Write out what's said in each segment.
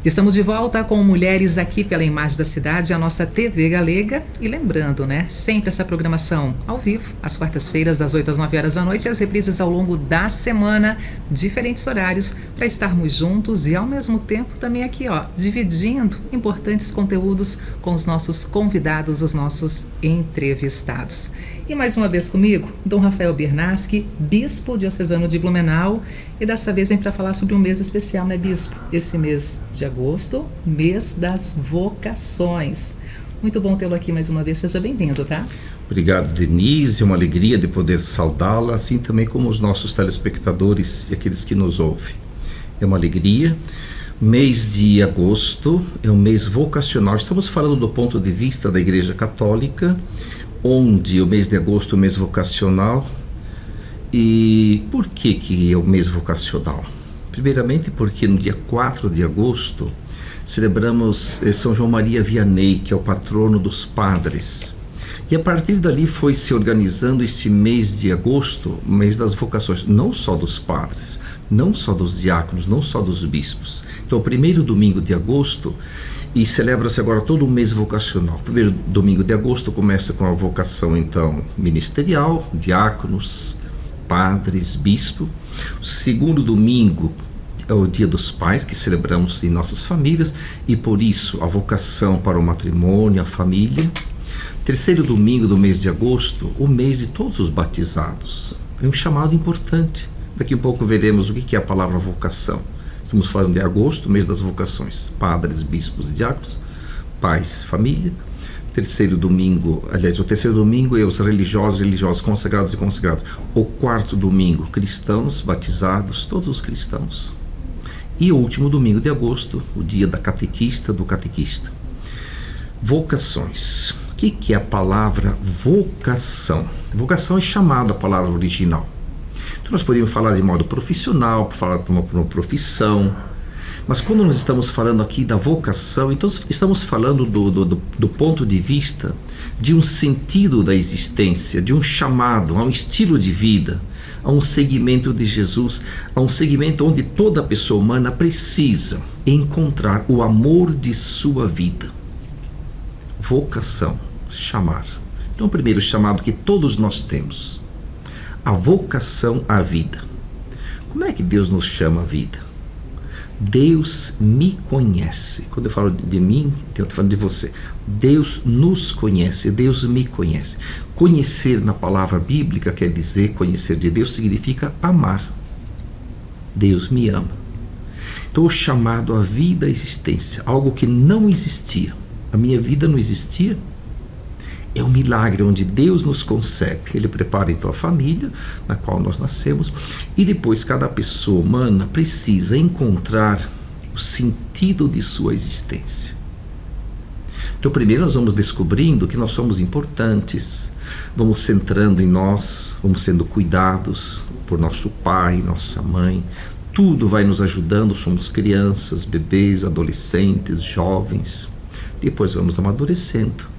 Estamos de volta com Mulheres aqui pela Imagem da Cidade, a nossa TV Galega. E lembrando, sempre essa programação ao vivo, às quartas-feiras, das 8 às 9 horas da noite, e as reprises ao longo da semana, diferentes horários, para estarmos juntos e ao mesmo tempo também aqui, dividindo importantes conteúdos com os nossos convidados, os nossos entrevistados. E mais uma vez comigo, Dom Rafael Bernaschi, Bispo Diocesano de Blumenau, e dessa vez vem para falar sobre um mês especial, Bispo? Esse mês de agosto, mês das vocações. Muito bom tê-lo aqui mais uma vez, seja bem-vindo, tá? Obrigado, Denise, é uma alegria de poder saudá-la, assim também como os nossos telespectadores e aqueles que nos ouvem. É uma alegria. Mês de agosto é um mês vocacional, estamos falando do ponto de vista da Igreja Católica, onde o mês de agosto é o mês vocacional. E por que é o mês vocacional? Primeiramente porque no dia 4 de agosto celebramos São João Maria Vianney, que é o patrono dos padres. E a partir dali foi se organizando este mês de agosto, o mês das vocações, não só dos padres, não só dos diáconos, não só dos bispos. Então o primeiro domingo de agosto, e celebra-se agora todo o mês vocacional. O primeiro domingo de agosto começa com a vocação, então, ministerial, diáconos, padres, bispo. O segundo domingo é o Dia dos Pais, que celebramos em nossas famílias, e por isso a vocação para o matrimônio, a família. Terceiro domingo do mês de agosto, o mês de todos os batizados. É um chamado importante. Daqui a pouco veremos o que é a palavra vocação. Estamos falando de agosto, mês das vocações. Padres, bispos e diáconos, pais, família. Terceiro domingo, o terceiro domingo é os religiosos, consagrados e consagrados. O quarto domingo, cristãos, batizados, todos os cristãos. E o último domingo de agosto, o dia da catequista, do catequista. Vocações. O que é a palavra vocação? Vocação é chamado, a palavra original. Então nós podemos falar de modo profissional, falar de uma profissão, mas quando nós estamos falando aqui da vocação, então estamos falando do ponto de vista de um sentido da existência, de um chamado, a um estilo de vida, a um segmento de Jesus, a um segmento onde toda pessoa humana precisa encontrar o amor de sua vida. Vocação, chamar. Então o primeiro chamado que todos nós temos, a vocação à vida. Como é que Deus nos chama à vida? Deus me conhece. Quando eu falo de mim, eu estou falando de você. Deus nos conhece, Deus me conhece. Conhecer na palavra bíblica quer dizer, conhecer de Deus significa amar. Deus me ama. Então o chamado à vida, à existência, algo que não existia. A minha vida não existia. É um milagre onde Deus nos concebe. Ele prepara então a família na qual nós nascemos, e depois cada pessoa humana precisa encontrar o sentido de sua existência. Então primeiro nós vamos descobrindo que nós somos importantes, vamos centrando em nós, vamos sendo cuidados por nosso pai, nossa mãe. Tudo vai nos ajudando, somos crianças, bebês, adolescentes, jovens. Depois vamos amadurecendo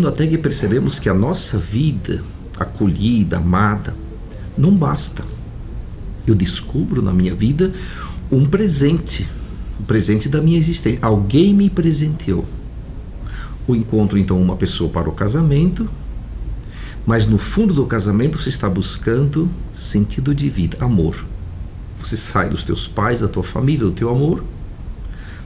até que percebemos que a nossa vida acolhida, amada, não basta. Eu descubro na minha vida um presente, o presente da minha existência. Alguém me presenteou. Eu encontro então uma pessoa para o casamento, mas no fundo do casamento você está buscando sentido de vida, amor. Você sai dos teus pais, da tua família, do teu amor,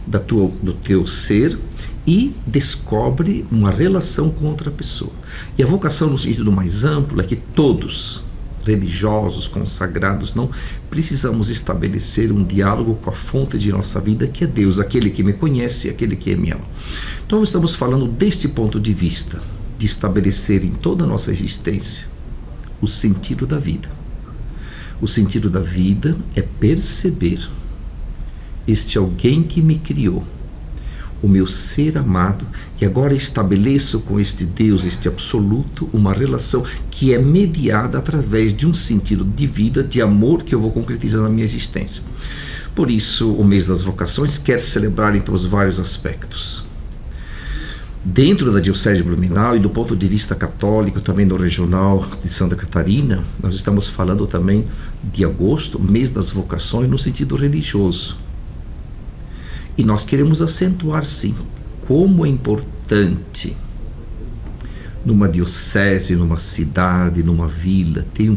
do teu ser, e descobre uma relação com outra pessoa. E a vocação no sentido mais amplo é que todos, religiosos, consagrados, não precisamos estabelecer um diálogo com a fonte de nossa vida, que é Deus, aquele que me conhece, aquele que me ama. Então estamos falando deste ponto de vista, de estabelecer em toda a nossa existência o sentido da vida. O sentido da vida é perceber este alguém que me criou, o meu ser amado, e agora estabeleço com este Deus, este absoluto, uma relação que é mediada através de um sentido de vida, de amor, que eu vou concretizar na minha existência. Por isso, o mês das vocações quer celebrar então os vários aspectos. Dentro da Diocese de Blumenau e do ponto de vista católico, também do regional de Santa Catarina, nós estamos falando também de agosto, mês das vocações, no sentido religioso. E nós queremos acentuar, sim, como é importante numa diocese, numa cidade, numa vila, ter um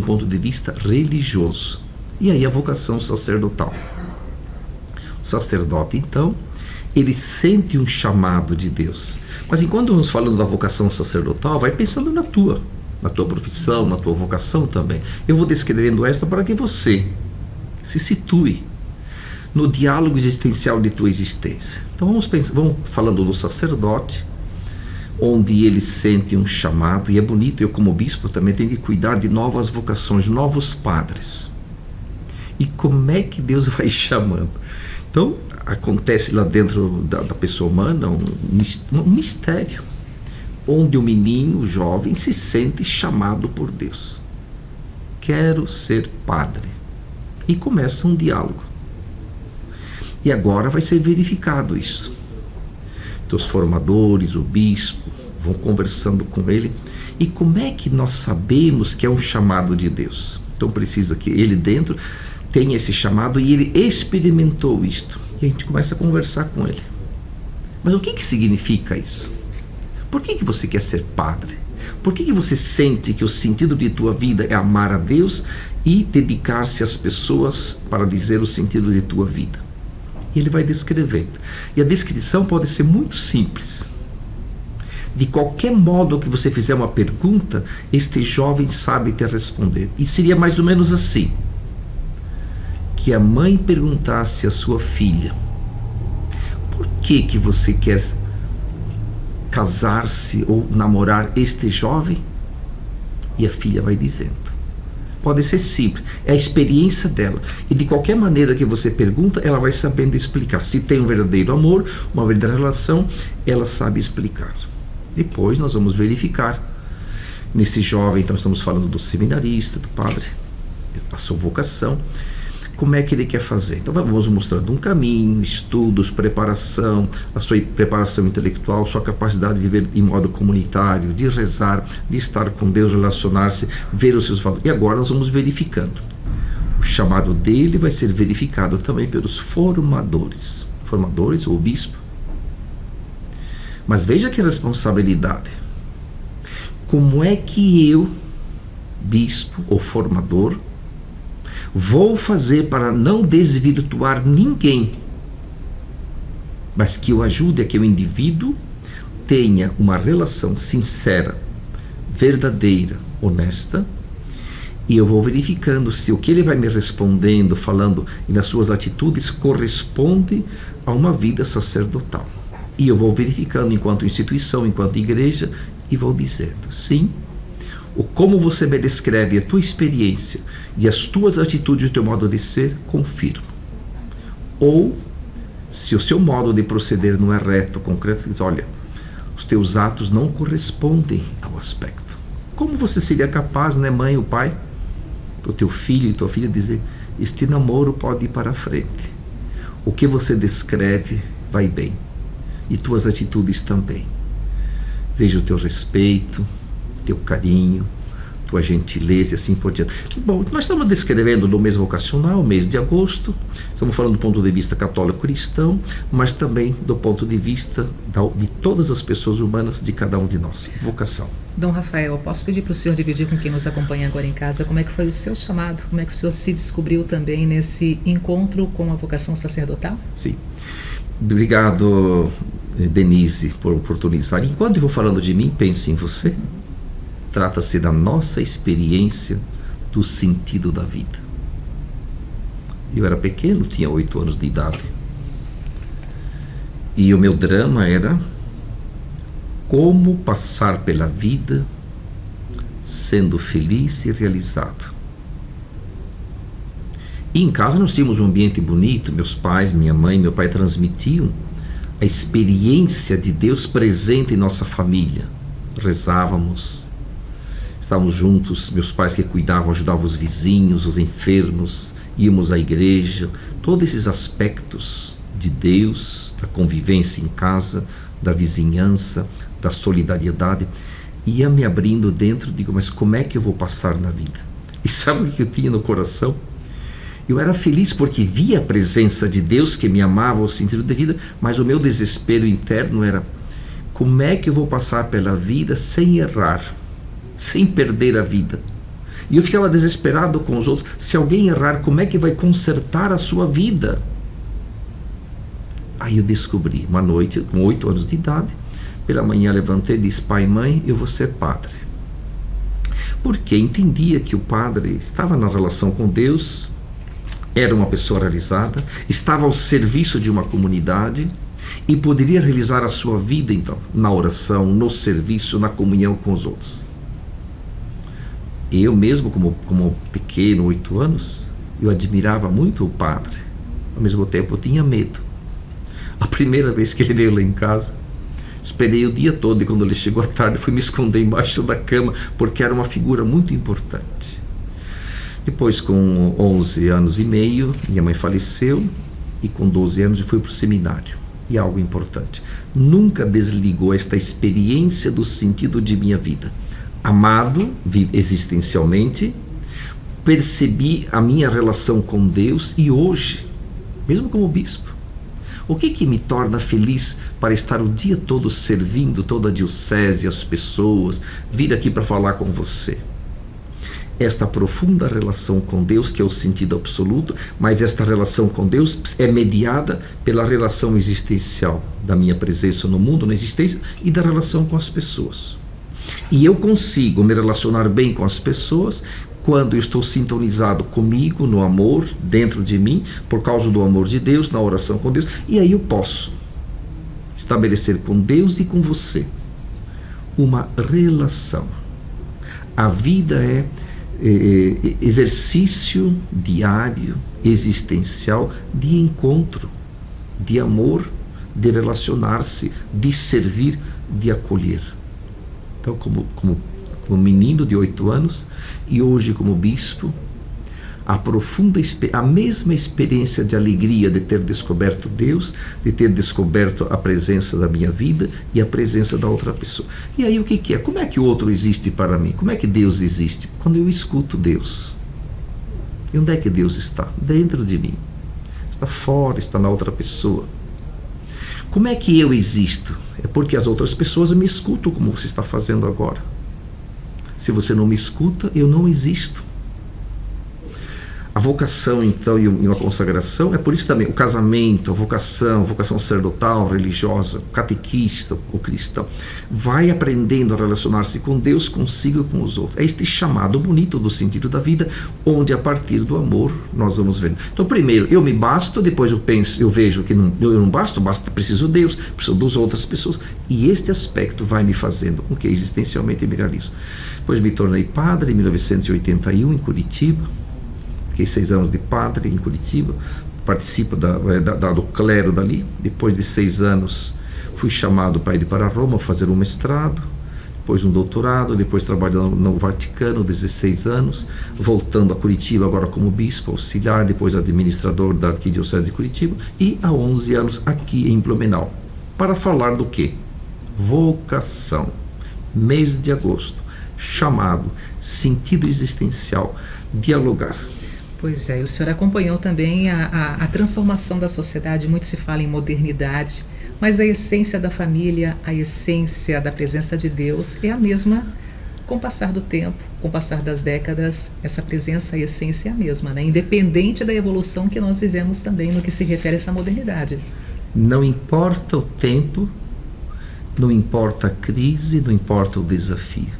ponto de vista religioso. E aí a vocação sacerdotal. O sacerdote, então, ele sente um chamado de Deus. Mas enquanto vamos falando da vocação sacerdotal, vai pensando na tua profissão, na tua vocação também. Eu vou descrevendo esta para que você se situe no diálogo existencial de tua existência. Então vamos falando do sacerdote, onde ele sente um chamado, e é bonito, eu como bispo também tenho que cuidar de novas vocações, novos padres. E como é que Deus vai chamando? Então, acontece lá dentro da pessoa humana um mistério, onde o menino, o jovem, se sente chamado por Deus. Quero ser padre. E começa um diálogo. E agora vai ser verificado isso. Então, os formadores, o bispo, vão conversando com ele. E como é que nós sabemos que é um chamado de Deus? Então precisa que ele dentro tenha esse chamado e ele experimentou isto. E a gente começa a conversar com ele. Mas o que significa isso? Por que você quer ser padre? Por que você sente que o sentido de tua vida é amar a Deus e dedicar-se às pessoas para dizer o sentido de tua vida? E ele vai descrevendo. E a descrição pode ser muito simples. De qualquer modo que você fizer uma pergunta, este jovem sabe te responder. E seria mais ou menos assim: que a mãe perguntasse à sua filha: por que você quer casar-se ou namorar este jovem? E a filha vai dizendo. Pode ser simples, é a experiência dela. E de qualquer maneira que você pergunta, ela vai sabendo explicar. Se tem um verdadeiro amor, uma verdadeira relação, ela sabe explicar. Depois nós vamos verificar. Nesse jovem, então estamos falando do seminarista, do padre, a sua vocação. Como é que ele quer fazer? Então vamos mostrando um caminho, estudos, preparação, a sua preparação intelectual, sua capacidade de viver em modo comunitário, de rezar, de estar com Deus, relacionar-se, ver os seus valores. E agora nós vamos verificando. O chamado dele vai ser verificado também pelos formadores ou bispo. Mas veja que responsabilidade. Como é que eu, bispo ou formador, vou fazer para não desvirtuar ninguém, mas que eu ajude a que o indivíduo tenha uma relação sincera, verdadeira, honesta, e eu vou verificando se o que ele vai me respondendo, falando e nas suas atitudes corresponde a uma vida sacerdotal. E eu vou verificando enquanto instituição, enquanto igreja, e vou dizendo: sim, o como você me descreve, a tua experiência e as tuas atitudes, o teu modo de ser, confirmo. Ou, se o seu modo de proceder não é reto, concreto, diz: olha, os teus atos não correspondem ao aspecto. Como você seria capaz, né, mãe ou pai, o teu filho e tua filha dizer: este namoro pode ir para a frente. O que você descreve vai bem. E tuas atitudes também. Veja o teu respeito, teu carinho, tua gentileza e assim por diante. Bom, nós estamos descrevendo no mês vocacional, mês de agosto, estamos falando do ponto de vista católico-cristão, mas também do ponto de vista de todas as pessoas humanas, de cada um de nós. Vocação. Dom Rafael, posso pedir para o senhor dividir com quem nos acompanha agora em casa como é que foi o seu chamado, como é que o senhor se descobriu também nesse encontro com a vocação sacerdotal? Sim. Obrigado, Denise, por oportunizar. Enquanto eu vou falando de mim, pense em você. Trata-se da nossa experiência do sentido da vida. Eu era pequeno, tinha 8 anos de idade. E o meu drama era como passar pela vida sendo feliz e realizado. E em casa nós tínhamos um ambiente bonito, meus pais, minha mãe, meu pai transmitiam a experiência de Deus presente em nossa família. Rezávamos, estávamos juntos, meus pais que cuidavam, ajudavam os vizinhos, os enfermos, íamos à igreja, todos esses aspectos de Deus, da convivência em casa, da vizinhança, da solidariedade, ia me abrindo dentro, digo, mas como é que eu vou passar na vida? E sabe o que eu tinha no coração? Eu era feliz porque via a presença de Deus que me amava, o sentido de vida, mas o meu desespero interno era: como é que eu vou passar pela vida sem errar, sem perder a vida? E eu ficava desesperado com os outros. Se alguém errar, como é que vai consertar a sua vida? Aí eu descobri, uma noite, com 8 anos de idade, pela manhã levantei e disse: pai e mãe, eu vou ser padre. Porque entendia que o padre estava na relação com Deus, era uma pessoa realizada, estava ao serviço de uma comunidade e poderia realizar a sua vida, então, na oração, no serviço, na comunhão com os outros. Eu mesmo, como pequeno, 8 anos, eu admirava muito o padre. Ao mesmo tempo, eu tinha medo. A primeira vez que ele veio lá em casa, esperei o dia todo, e quando ele chegou à tarde, fui me esconder embaixo da cama, porque era uma figura muito importante. Depois, com 11 anos e meio, minha mãe faleceu, e com 12 anos eu fui para o seminário. E algo importante: nunca desligou esta experiência do sentido de minha vida. Amado existencialmente, percebi a minha relação com Deus, e hoje, mesmo como bispo, o que me torna feliz para estar o dia todo servindo toda a diocese, as pessoas, vir aqui para falar com você? Esta profunda relação com Deus, que é o sentido absoluto, mas esta relação com Deus é mediada pela relação existencial da minha presença no mundo, na existência, e da relação com as pessoas. E eu consigo me relacionar bem com as pessoas quando eu estou sintonizado comigo, no amor, dentro de mim, por causa do amor de Deus, na oração com Deus, e aí eu posso estabelecer com Deus e com você uma relação. A vida é exercício diário, existencial, de encontro, de amor, de relacionar-se, de servir, de acolher. Então, como menino de 8 anos, e hoje como bispo, a mesma experiência de alegria de ter descoberto Deus, de ter descoberto a presença da minha vida e a presença da outra pessoa. E aí o que é? Como é que o outro existe para mim? Como é que Deus existe? Quando eu escuto Deus. E onde é que Deus está? Dentro de mim. Está fora, está na outra pessoa. Como é que eu existo? É porque as outras pessoas me escutam, como você está fazendo agora. Se você não me escuta, eu não existo. A vocação, então, e uma consagração, é por isso também o casamento, a vocação sacerdotal, religiosa, o catequista, o cristão, vai aprendendo a relacionar-se com Deus, consigo e com os outros. É este chamado bonito do sentido da vida, onde a partir do amor nós vamos vendo. Então, primeiro, eu me basto, depois eu vejo que eu não basto, preciso de Deus, preciso das outras pessoas, e este aspecto vai me fazendo com que existencialmente me realizo. Depois me tornei padre em 1981, em Curitiba. Fiquei 6 anos de padre em Curitiba, participo do clero dali. Depois de 6 anos fui chamado para ir para Roma fazer um mestrado, depois um doutorado, depois trabalhando no Vaticano 16 anos, voltando a Curitiba agora como bispo auxiliar, depois administrador da Arquidiocese de Curitiba, e há 11 anos aqui em Blumenau, para falar do quê? Vocação, mês de agosto, chamado, sentido existencial, dialogar. Pois é, e o senhor acompanhou também a transformação da sociedade. Muito se fala em modernidade, mas a essência da família, a essência da presença de Deus é a mesma com o passar do tempo, com o passar das décadas. Essa presença, a essência é a mesma, né? Independente da evolução que nós vivemos também no que se refere a essa modernidade. Não importa o tempo, não importa a crise, não importa o desafio.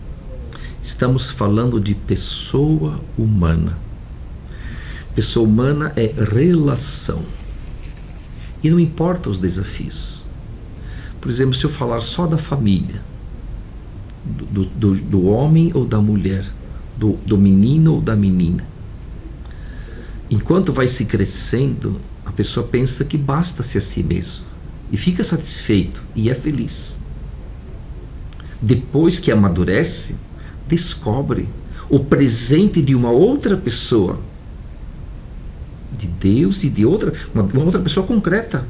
Estamos falando de pessoa humana. Pessoa humana é relação. E não importa os desafios. Por exemplo, se eu falar só da família, do homem ou da mulher, do menino ou da menina, enquanto vai se crescendo, a pessoa pensa que basta-se a si mesmo. E fica satisfeito e é feliz. Depois que amadurece, descobre o presente de uma outra pessoa, de Deus e de uma outra pessoa concreta,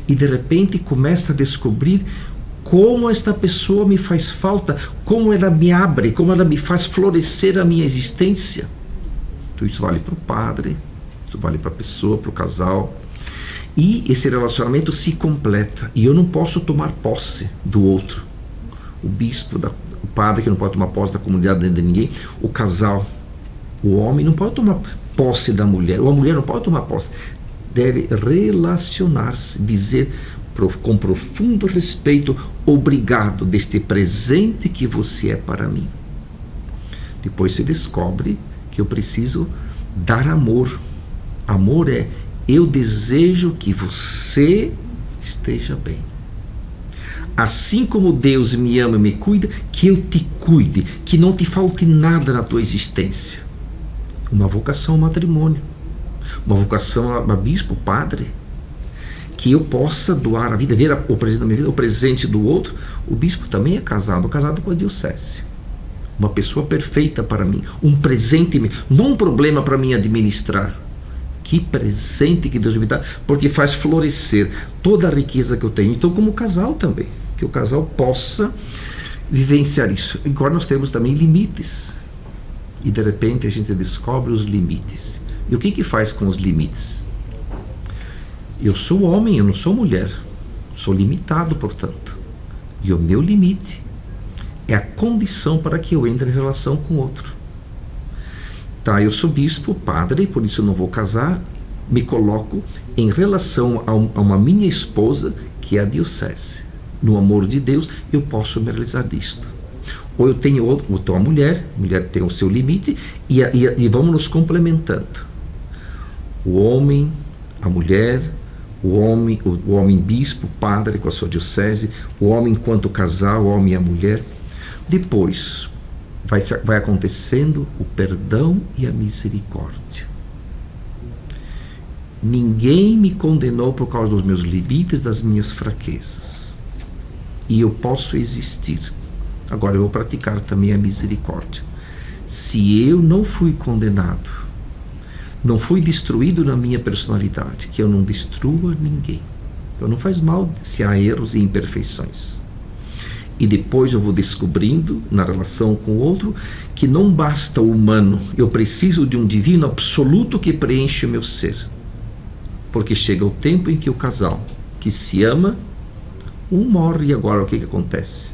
e de repente começa a descobrir como esta pessoa me faz falta, como ela me abre, como ela me faz florescer a minha existência. Então isso vale para o padre, isso vale para a pessoa, para o casal. E esse relacionamento se completa. E eu não posso tomar posse do outro. O bispo, o padre que não pode tomar posse da comunidade de ninguém. O casal, o homem não pode tomar posse da mulher. Ou a mulher não pode tomar posse. Deve relacionar-se, dizer com profundo respeito, obrigado deste presente que você é para mim. Depois se descobre que eu preciso dar amor. Amor é: eu desejo que você esteja bem. Assim como Deus me ama e me cuida, que eu te cuide, que não te falte nada na tua existência. Uma vocação ao matrimônio, uma vocação a bispo, padre, que eu possa doar a vida, ver o presente da minha vida, o presente do outro. O bispo também é casado com a diocese. Uma pessoa perfeita para mim, um presente, não um problema para mim administrar. Que presente que Deus me dá, porque faz florescer toda a riqueza que eu tenho. Então, como casal também, que o casal possa vivenciar isso. Agora nós temos também limites. E de repente a gente descobre os limites. E o que faz com os limites? Eu sou homem, eu não sou mulher. Sou limitado, portanto. E o meu limite é a condição para que eu entre em relação com o outro. Tá, eu sou bispo, padre, por isso eu não vou casar. Me coloco em relação a uma minha esposa, que é a diocese. No amor de Deus, eu posso me realizar disto. Ou eu tenho a mulher tem o seu limite, e vamos nos complementando. O homem, a mulher, o homem bispo, padre com a sua diocese, o homem enquanto casal, o homem e a mulher. Depois vai acontecendo o perdão e a misericórdia. Ninguém me condenou por causa dos meus limites, das minhas fraquezas. E eu posso existir. Agora eu vou praticar também a misericórdia. Se eu não fui condenado, não fui destruído na minha personalidade, que eu não destrua ninguém. Então não faz mal se há erros e imperfeições. E depois eu vou descobrindo, na relação com o outro, que não basta o humano, eu preciso de um divino absoluto que preenche o meu ser. Porque chega o tempo em que o casal que se ama, um morre, e agora o que acontece?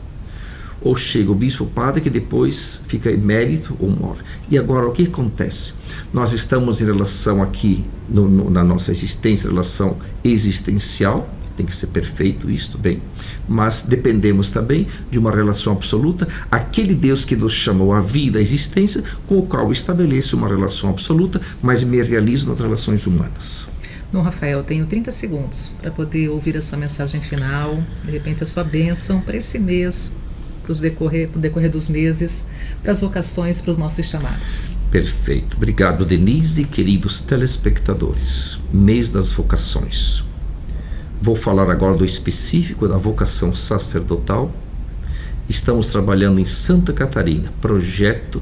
Ou chega o bispo, o padre, que depois fica emérito ou morre. E agora o que acontece? Nós estamos em relação aqui, na nossa existência, relação existencial, tem que ser perfeito isto, bem, mas dependemos também de uma relação absoluta, aquele Deus que nos chamou à vida, à existência, com o qual estabeleço uma relação absoluta, mas me realizo nas relações humanas. Dom Rafael, tenho 30 segundos para poder ouvir a sua mensagem final, de repente a sua bênção para esse mês, para o decorrer dos meses, para as vocações, para os nossos chamados. Perfeito. Obrigado, Denise, queridos telespectadores. Mês das vocações. Vou falar agora do específico da vocação sacerdotal. Estamos trabalhando em Santa Catarina, projeto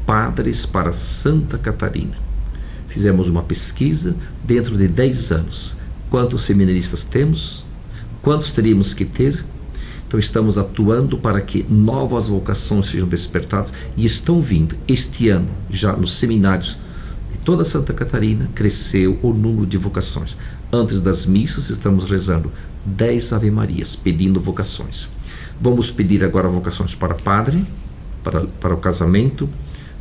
Padres para Santa Catarina. Fizemos uma pesquisa dentro de 10 anos. Quantos seminaristas temos? Quantos teríamos que ter? Então estamos atuando para que novas vocações sejam despertadas, e estão vindo. Este ano, já nos seminários de toda Santa Catarina, cresceu o número de vocações. Antes das missas estamos rezando 10 Ave-Marias, pedindo vocações. Vamos pedir agora vocações para padre, para o casamento,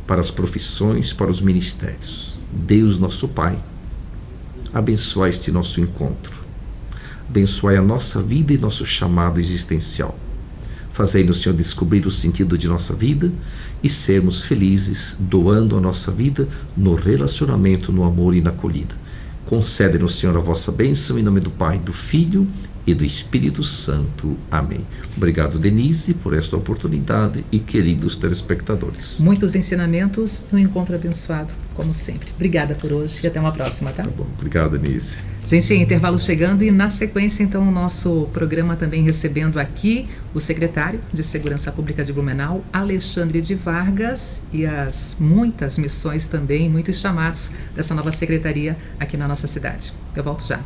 para as profissões, para os ministérios. Deus nosso Pai, abençoai este nosso encontro. Abençoai a nossa vida e nosso chamado existencial. Fazei-nos, Senhor, descobrir o sentido de nossa vida e sermos felizes, doando a nossa vida no relacionamento, no amor e na acolhida. Concede-nos, Senhor, a vossa bênção, em nome do Pai, do Filho e do Espírito Santo. Amém. Obrigado, Denise, por esta oportunidade, e queridos telespectadores. Muitos ensinamentos e um encontro abençoado, como sempre. Obrigada por hoje e até uma próxima, tá? Tá bom. Obrigado, Denise. Gente, intervalo chegando, e na sequência, então, o nosso programa também recebendo aqui o secretário de Segurança Pública de Blumenau, Alexandre de Vargas, e as muitas missões também, muitos chamados dessa nova secretaria aqui na nossa cidade. Eu volto já.